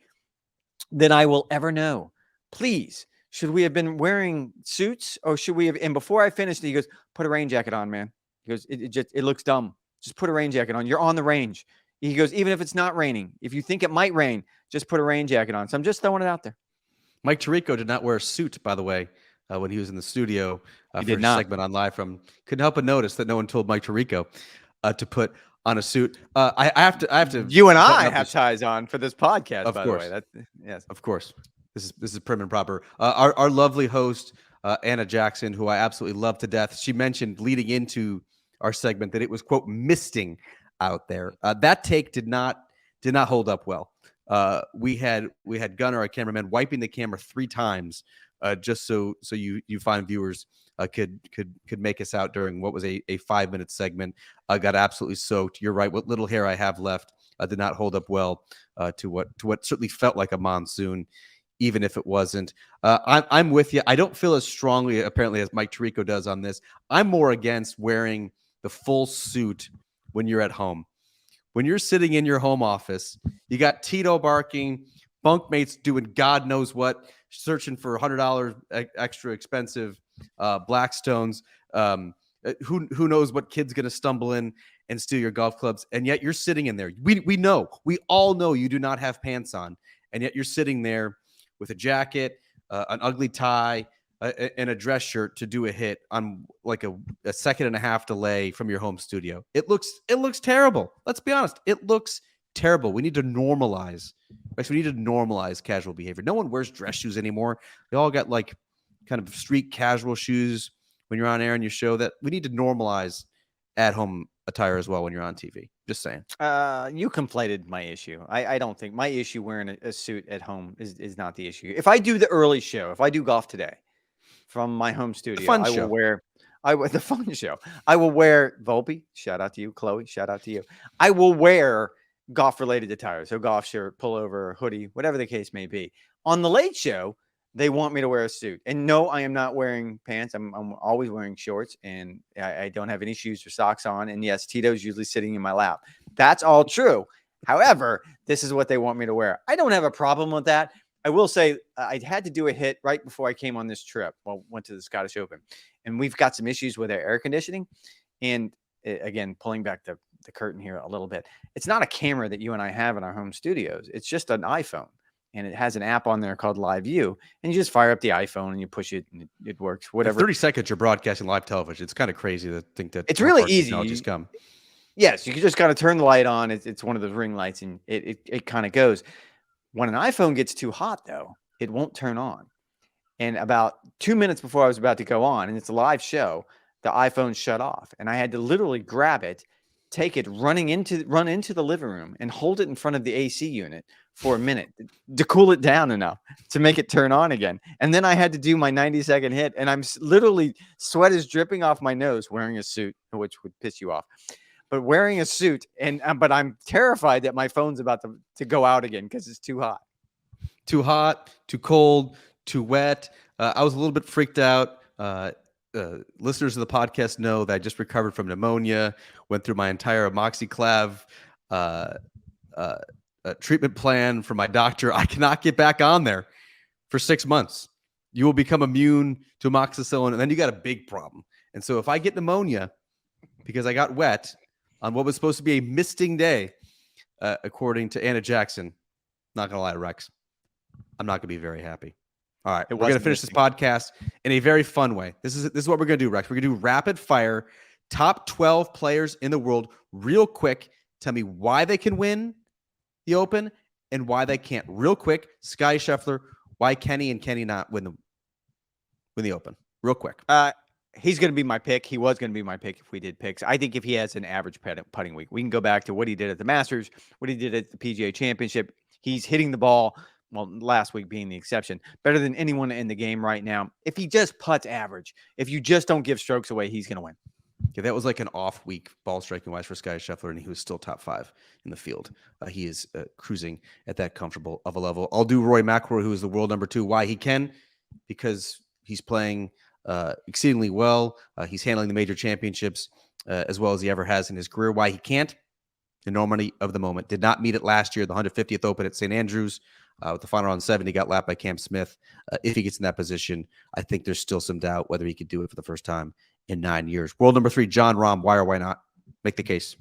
than I will ever know. Please, should we have been wearing suits or should we have? And before I finished, he goes, put a rain jacket on, man. He goes, it looks dumb. Just put a rain jacket on. You're on the range. He goes, even if it's not raining, if you think it might rain, just put a rain jacket on. So I'm just throwing it out there. Mike Tirico did not wear a suit, by the way, when he was in the studio for a segment on live from. Couldn't help but notice that no one told Mike Tirico to put on a suit. I have to. You and I have ties on for this podcast, of by course. the way. Yes, of course. This is prim and proper. Our lovely host Anna Jackson, who I absolutely love to death. She mentioned leading into our segment that it was, quote, misting out there. That take did not hold up well. We had Gunnar, our cameraman, wiping the camera 3 times just so you fine viewers could make us out during what was a 5-minute segment. I got absolutely soaked. You're right. What little hair I have left did not hold up well to what certainly felt like a monsoon, even if it wasn't. I'm with you. I don't feel as strongly, apparently, as Mike Tirico does on this. I'm more against wearing the full suit when you're at home. When you're sitting in your home office, you got Tito barking, bunkmates doing God knows what, searching for $100 extra expensive Blackstones. Who knows what kid's going to stumble in and steal your golf clubs. And yet you're sitting in there. We all know you do not have pants on. And yet you're sitting there with a jacket, an ugly tie, and a dress shirt to do a hit on like a second and a half delay from your home studio. It looks terrible. Let's be honest. It looks terrible. We need to normalize. Actually, we need to normalize casual behavior. No one wears dress shoes anymore. They all got like kind of street casual shoes when you're on air and you show that. We need to normalize at-home attire as well when you're on TV. Just saying. You conflated my issue. I don't think my issue wearing a suit at home is not the issue. If I do the early show, if I do golf today from my home studio, fun I show. will wear the fun show. I will wear Volpe. Shout out to you, Chloe. Shout out to you. I will wear golf related attire. So golf shirt, pullover, hoodie, whatever the case may be. On the late show, they want me to wear a suit. And no, I am not wearing pants. I'm always wearing shorts, and I don't have any shoes or socks on. And yes, Tito's usually sitting in my lap. That's all true. However, this is what they want me to wear. I don't have a problem with that. I will say I had to do a hit right before I came on this trip. Well, went to the Scottish Open, and we've got some issues with our air conditioning. And again, pulling back the curtain here a little bit, it's not a camera that you and I have in our home studios. It's just an iPhone. And it has an app on there called Live View, and you just fire up the iPhone and you push it, and it works. Whatever. 30 seconds, you're broadcasting live television. It's kind of crazy to think that it's really easy. Just come. Yes, you just got to turn the light on. It's one of those ring lights, and it kind of goes. When an iPhone gets too hot, though, it won't turn on. And about 2 minutes before I was about to go on, and it's a live show, the iPhone shut off, and I had to literally grab it, take it, run into the living room, and hold it in front of the AC unit for a minute to cool it down enough to make it turn on again. And then I had to do my 90-second hit, and I'm literally sweat is dripping off my nose wearing a suit, which would piss you off. But wearing a suit, but I'm terrified that my phone's about to go out again because it's too hot. Too hot, too cold, too wet. I was a little bit freaked out. Listeners of the podcast know that I just recovered from pneumonia, went through my entire amoxiclav treatment plan from my doctor. I cannot get back on there for 6 months. You will become immune to amoxicillin, and then you got a big problem. And so if I get pneumonia because I got wet on what was supposed to be a misting day, according to Anna Jackson, not going to lie, Rex, I'm not going to be very happy. All right, we're going to finish this podcast in a very fun way. This is what we're going to do, Rex. We're going to do rapid fire, top 12 players in the world, real quick. Tell me why they can win the Open and why they can't. Real quick, Sky Scheffler, why can he and can he not win the Open? Real quick. He's going to be my pick. He was going to be my pick if we did picks. I think if he has an average putting week, we can go back to what he did at the Masters, what he did at the PGA Championship. He's hitting the ball. Well, last week being the exception, better than anyone in the game right now. If he just putts average, if you just don't give strokes away, he's going to win. Yeah, that was like an off week ball striking wise for Sky Scheffler, and he was still top 5 in the field. He is cruising at that comfortable of a level. I'll do Rory McIlroy, who is the world number 2. Why he can? Because he's playing exceedingly well. He's handling the major championships as well as he ever has in his career. Why he can't? The enormity of the moment. Did not meet it last year, the 150th Open at St. Andrews. With the final round 7, he got lapped by Cam Smith. If he gets in that position, I think there's still some doubt whether he could do it for the first time in 9 years. World number 3, Jon Rahm. Why or why not? Make the case.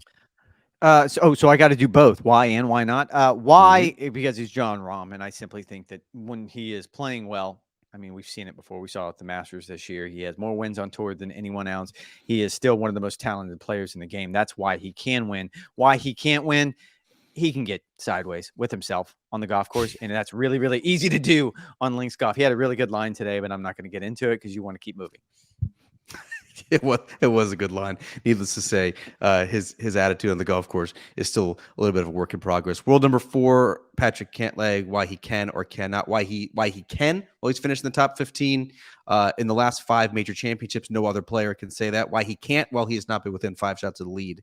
So I got to do both. Why and why not? Why? Because he's Jon Rahm, and I simply think that when he is playing well, I mean, we've seen it before. We saw it at the Masters this year. He has more wins on tour than anyone else. He is still one of the most talented players in the game. That's why he can win. Why he can't win? He can get sideways with himself on the golf course, and that's really, really easy to do on links golf. He had a really good line today, but I'm not going to get into it because you want to keep moving. It was a good line. Needless to say, his attitude on the golf course is still a little bit of a work in progress. World number 4, Patrick Cantlay. Why he can or cannot? Why he can? Well, he's finished in the top 15 in the last 5 major championships. No other player can say that. Why he can't? Well, he has not been within 5 shots of the lead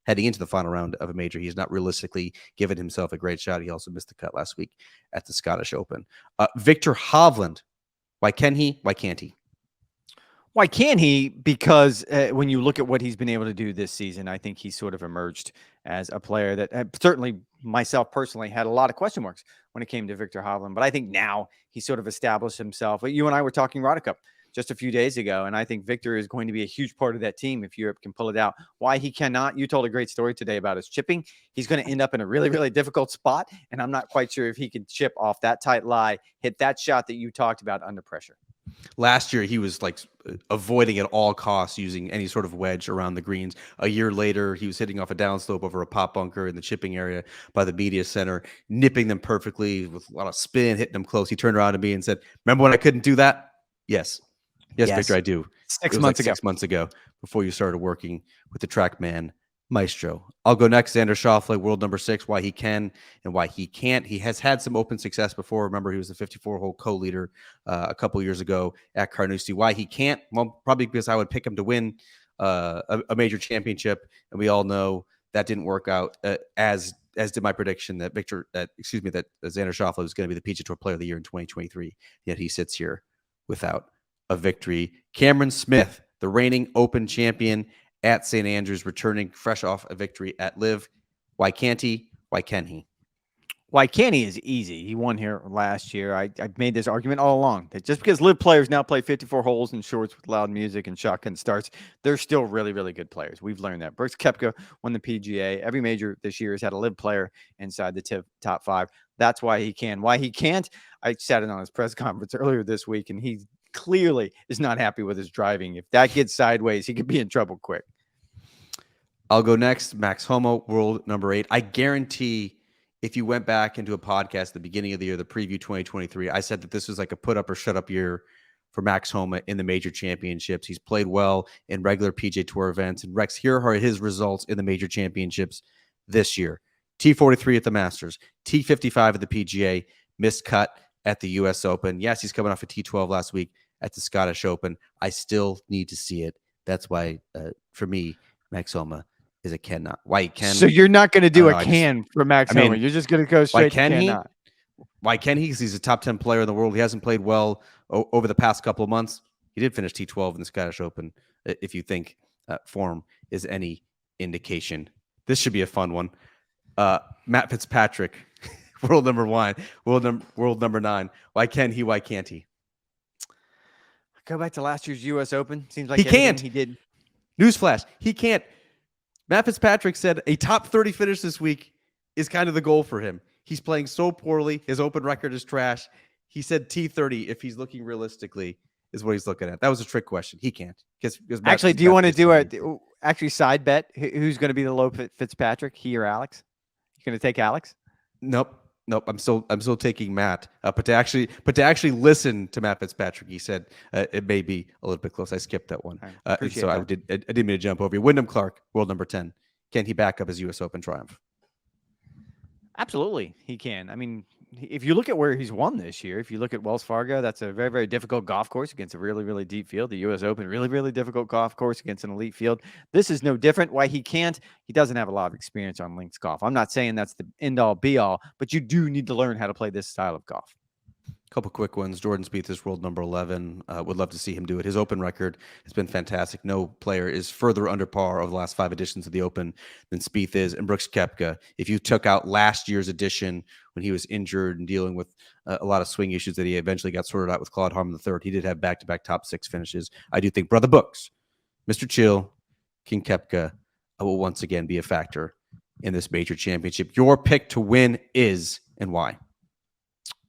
heading into the final round of a major. He has not realistically given himself a great shot. He also missed the cut last week at the Scottish Open. Victor Hovland. Why can he? Why can't he? Why can't he? Because when you look at what he's been able to do this season, I think he's sort of emerged as a player that certainly myself personally had a lot of question marks when it came to Victor Hovland. But I think now he's sort of established himself. You and I were talking Ryder Cup just a few days ago, and I think Victor is going to be a huge part of that team if Europe can pull it out. Why he cannot? You told a great story today about his chipping. He's going to end up in a really, really difficult spot, and I'm not quite sure if he can chip off that tight lie, hit that shot that you talked about under pressure. Last year, he was like avoiding at all costs using any sort of wedge around the greens. A year later, he was hitting off a downslope over a pop bunker in the chipping area by the media center, nipping them perfectly with a lot of spin, hitting them close. He turned around to me and said, "Remember when I couldn't do that?" Yes. Yes, Victor, I do. It was like 6 months ago before you started working with the TrackMan Maestro. I'll go next. Xander Schauffele, world number 6, why he can and why he can't. He has had some open success before. Remember, he was the 54-hole co-leader a couple years ago at Carnoustie. Why he can't? Well, probably because I would pick him to win a major championship, and we all know that didn't work out as did my prediction that that Xander Schauffele was going to be the PGA Tour Player of the Year in 2023. Yet he sits here without a victory. Cameron Smith, the reigning Open champion at St. Andrews, returning fresh off a victory at Live. Why can't he? Why can he? Why can't he is easy. He won here last year. I've made this argument all along that just because Live players now play 54 holes in shorts with loud music and shotgun starts, they're still really, really good players. We've learned that. Brooks Koepka won the PGA. Every major this year has had a Live player inside the top 5. That's why he can. Why he can't? I sat in on his press conference earlier this week, and he clearly is not happy with his driving. If that gets sideways, he could be in trouble quick. I'll go next. Max Homa, world number 8. I guarantee if you went back into a podcast at the beginning of the year, the preview 2023, I said that this was like a put up or shut up year for Max Homa in the major championships. He's played well in regular PGA Tour events. And Rex, here are his results in the major championships this year. T43 at the Masters, T55 at the PGA, missed cut at the US Open. Yes, he's coming off a T12 last week at the Scottish Open. I still need to see it. That's why, for me, Max Homa is a cannot. Why he can? So you're not going to do a can for Max Homa. You're just going to go straight to cannot. Why can he? Because he's a top 10 player in the world. He hasn't played well over the past couple of months. He did finish T12 in the Scottish Open. If you think form is any indication, this should be a fun one. Matt Fitzpatrick, world number 1, world number 9. Why can he? Why can't he? Go back to last year's U.S. Open. Seems like he can't. He did. Newsflash: he can't. Matt Fitzpatrick said a top 30 finish this week is kind of the goal for him. He's playing so poorly. His Open record is trash. He said T30, if he's looking realistically, is what he's looking at. That was a trick question. He can't. Actually, do you want to do a side bet? Who's going to be the low Fitzpatrick? He or Alex? You going to take Alex? Nope. I'm still taking Matt. But to actually listen to Matt Fitzpatrick, he said it may be a little bit close. I skipped that one. Right, so I didn't mean to jump over you. Wyndham Clark, world number 10. Can he back up his U.S. Open triumph? Absolutely, he can. I mean, if you look at where he's won this year, if you look at Wells Fargo, that's a very, very difficult golf course against a really, really deep field. The U.S. Open, really, really difficult golf course against an elite field. This is no different. Why he can't? He doesn't have a lot of experience on links golf. I'm not saying that's the end-all, be-all, but you do need to learn how to play this style of golf. Couple quick ones. Jordan Spieth is world number 11. Would love to see him do it. His Open record has been fantastic. No player is further under par over the last 5 editions of the Open than Spieth is. And Brooks Koepka, if you took out last year's edition when he was injured and dealing with a lot of swing issues that he eventually got sorted out with Claude Harmon III, he did have back-to-back top 6 finishes. I do think Brother Books, Mr. Chill, King Koepka will once again be a factor in this major championship. Your pick to win is, and why?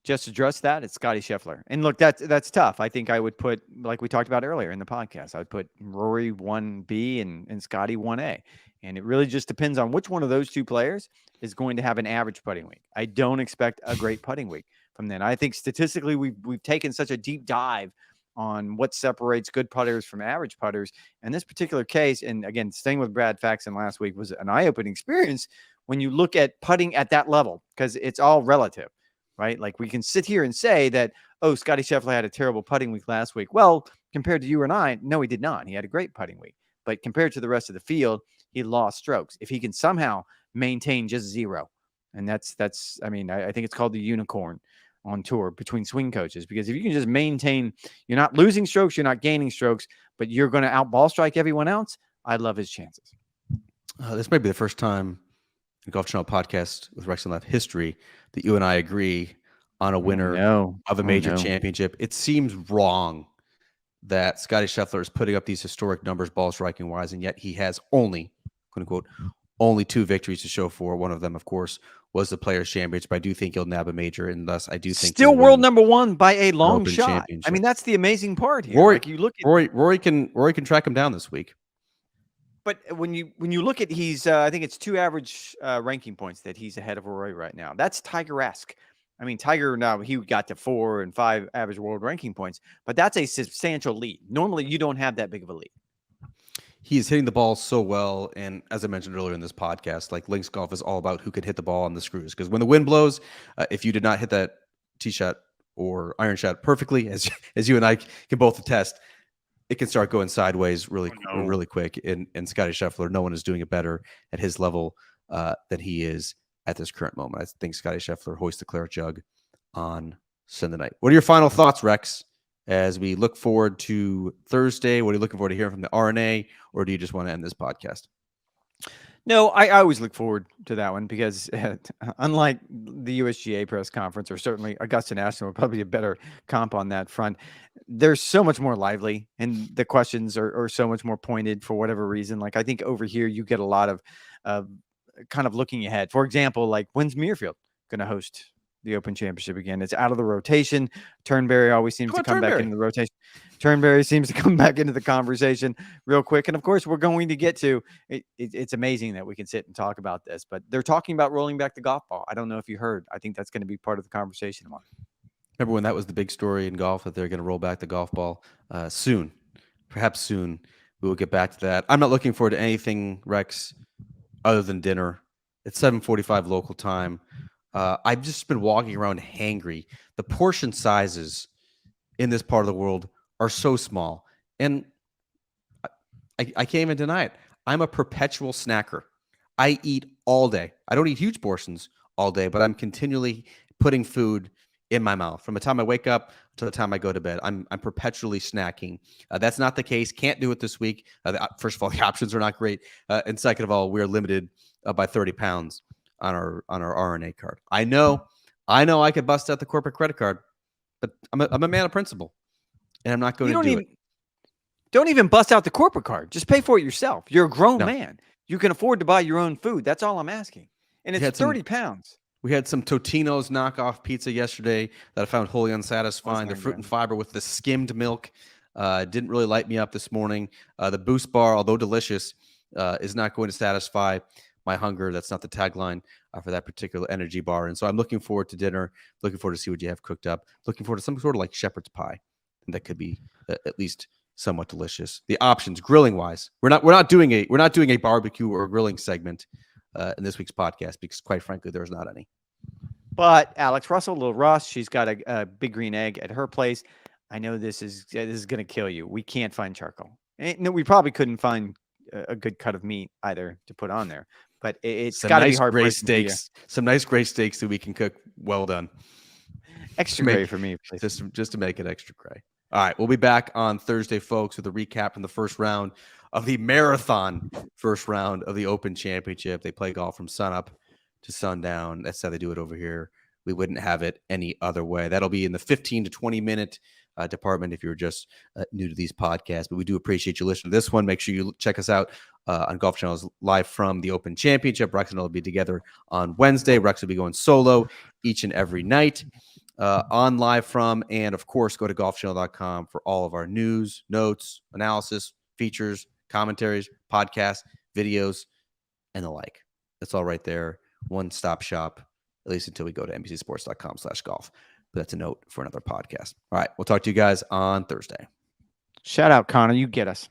Just address that. It's Scotty Scheffler. And look, that's tough. I think I would put, like we talked about earlier in the podcast, I would put Rory 1B and Scotty 1A. And it really just depends on which one of those two players is going to have an average putting week. I don't expect a great putting week from then. I think statistically we've taken such a deep dive on what separates good putters from average putters. In this particular case, and again, staying with Brad Faxon last week, was an eye-opening experience when you look at putting at that level, because it's all relative. Right? Like we can sit here and say that, oh, Scotty Scheffler had a terrible putting week last week. Well, compared to you and I, no, he did not. He had a great putting week. But compared to the rest of the field, he lost strokes. If he can somehow maintain just 0, and that's I mean, I think it's called the unicorn on tour between swing coaches, because if you can just maintain, you're not losing strokes, you're not gaining strokes, but you're going to outball strike everyone else, I love his chances. This may be the first time in Golf Channel podcast with Rex Lav history that you and I agree on a winner of a major championship. It seems wrong that Scotty Scheffler is putting up these historic numbers ball striking wise, and yet he has only, quote unquote, only 2 victories to show for. One of them, of course, was the Players' Championship. But I do think he'll nab a major, and thus I do think Still he'll world win number 1 by a an long Open shot. I Championship. mean, that's the amazing part here. Rory, Like you look at Rory can track him down this week. But when you look at he's I think it's 2 average ranking points that he's ahead of Rory right now. That's Tiger-esque. I mean, Tiger now he got to 4 and 5 average world ranking points, but that's a substantial lead. Normally, you don't have that big of a lead. He's hitting the ball so well, and as I mentioned earlier in this podcast, like links golf is all about who could hit the ball on the screws. Because when the wind blows, if you did not hit that tee shot or iron shot perfectly, as you and I can both attest, it can start going sideways really quick. And Scottie Scheffler, no one is doing it better at his level than he is at this current moment. I think Scottie Scheffler hoists the claret jug on Sunday night. What are your final thoughts, Rex, as we look forward to Thursday? What are you looking forward to hearing from the RNA, or do you just want to end this podcast? No, I always look forward to that one because unlike the USGA press conference, or certainly Augusta National, probably a better comp on that front, they're so much more lively and the questions are so much more pointed for whatever reason. Like I think over here you get a lot of kind of looking ahead. For example, like when's Muirfield going to host the Open Championship again? It's out of the rotation. Turnberry always seems to come back into the rotation. Turnberry seems to come back into the conversation real quick. And of course, we're going to get to it. It's amazing that we can sit and talk about this, but they're talking about rolling back the golf ball. I don't know if you heard. I think that's going to be part of the conversation tomorrow. Remember when that was the big story in golf, that they're going to roll back the golf ball soon? Perhaps soon we will get back to that. I'm not looking forward to anything, Rex, other than dinner. It's 7:45 local time. I've just been walking around hangry. The portion sizes in this part of the world are so small. And I can't even deny it. I'm a perpetual snacker. I eat all day. I don't eat huge portions all day, but I'm continually putting food in my mouth from the time I wake up to the time I go to bed. I'm perpetually snacking. That's not the case. Can't do it this week. First of all, the options are not great. And second of all, we're limited by 30 pounds on our RNA card. I know I could bust out the corporate credit card, but I'm a man of principle, and I'm not going to do it. Don't even bust out the corporate card. Just pay for it yourself. You're a grown man. You can afford to buy your own food. That's all I'm asking. And it's 30 pounds. We had some Totino's knockoff pizza yesterday that I found wholly unsatisfying. The fruit and fiber with the skimmed milk didn't really light me up this morning. The Boost bar, although delicious, is not going to satisfy my hunger. That's not the tagline for that particular energy bar. And so I'm looking forward to dinner, looking forward to see what you have cooked up, looking forward to some sort of like shepherd's pie. And that could be at least somewhat delicious. The options grilling wise, we're not doing a barbecue or a grilling segment in this week's podcast because quite frankly, there's not any. But Alex Russell, little Russ, she's got a big green egg at her place. I know this is going to kill you. We can't find charcoal. No, we probably couldn't find a good cut of meat either to put on there. But it's got to be hard. Gray steaks, some nice gray steaks that we can cook well done. Extra gray for me, please. Just to make it extra gray. All right, we'll be back on Thursday, folks, with a recap from the first round of the marathon first round of the Open Championship. They play golf from sunup to sundown. That's how they do it over here. We wouldn't have it any other way. That'll be in the 15 to 20 minute department if you're just new to these podcasts. But we do appreciate you listening to this one. Make sure you check us out on Golf Channel's live from the Open Championship. Rex and I will be together on Wednesday. Rex will be going solo each and every night on live from. And of course, go to golfchannel.com for all of our news, notes, analysis, features, commentaries, podcasts, videos, and the like. That's all right there. One-stop shop, at least until we go to NBCsports.com/golf. But that's a note for another podcast. All right. We'll talk to you guys on Thursday. Shout out, Connor. You get us.